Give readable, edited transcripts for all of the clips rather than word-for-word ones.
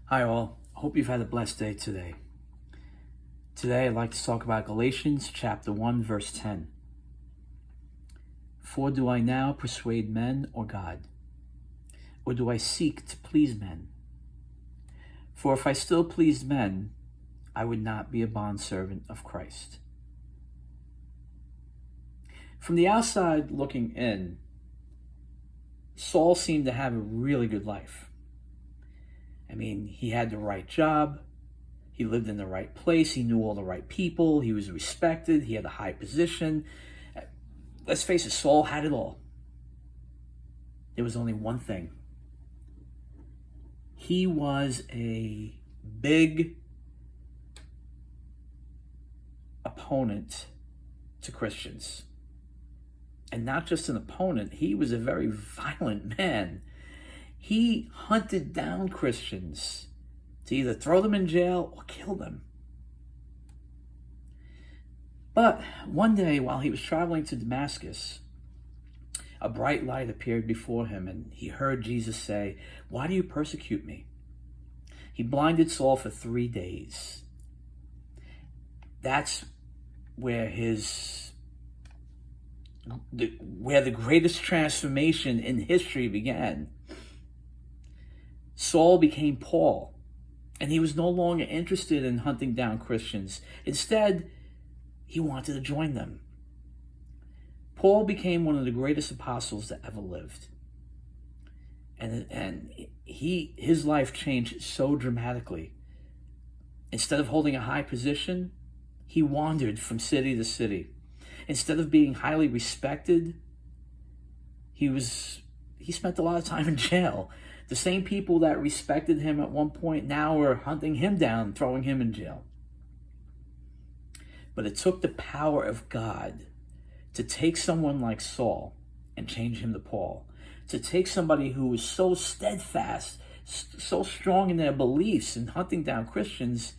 Hi all, hope you've had a blessed day today. Today I'd like to talk about Galatians chapter 1 verse 10. For do I now persuade men or God? Or do I seek to please men? For if I still pleased men, I would not be a bondservant of Christ. From the outside looking in, Saul seemed to have a really good life. He had the right job, he lived in the right place, he knew all the right people, he was respected, he had a high position. Let's face it, Saul had it all. There was only one thing. He was a big opponent to Christians. And not just an opponent, he was a very violent man. He hunted down Christians to either throw them in jail or kill them. But one day, while he was traveling to Damascus, a bright light appeared before him, and he heard Jesus say, "Why do you persecute me?" He blinded Saul for 3 days. That's where the greatest transformation in history began. Saul became Paul, and he was no longer interested in hunting down Christians. Instead, he wanted to join them. Paul became one of the greatest apostles that ever lived. And his life changed so dramatically. Instead of holding a high position, he wandered from city to city. Instead of being highly respected, he spent a lot of time in jail. The same people that respected him at one point now are hunting him down, throwing him in jail. But it took the power of God to take someone like Saul and change him to Paul. To take somebody who was so steadfast, so strong in their beliefs in hunting down Christians,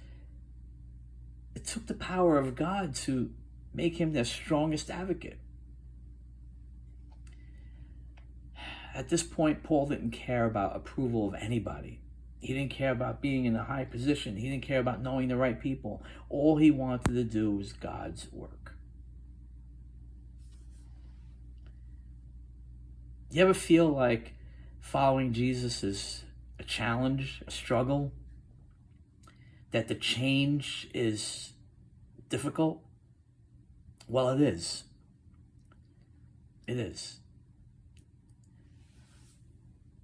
it took the power of God to make him their strongest advocate. At this point, Paul didn't care about approval of anybody. He didn't care about being in a high position. He didn't care about knowing the right people. All he wanted to do was God's work. Do you ever feel like following Jesus is a challenge, a struggle? That the change is difficult? Well, it is. It is.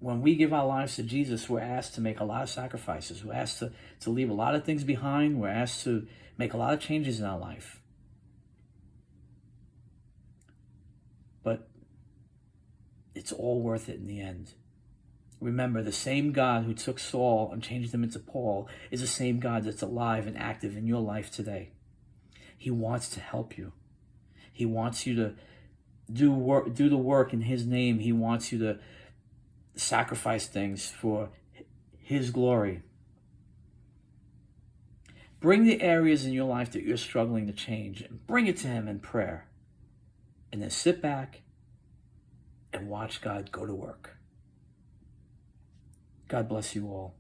When we give our lives to Jesus, we're asked to make a lot of sacrifices. We're asked to leave a lot of things behind. We're asked to make a lot of changes in our life. But it's all worth it in the end. Remember, the same God who took Saul and changed him into Paul is the same God that's alive and active in your life today. He wants to help you. He wants you to do the work in his name. He wants you to sacrifice things for his glory. Bring the areas in your life that you're struggling to change and bring it to him in prayer. And then sit back and watch God go to work. God bless you all.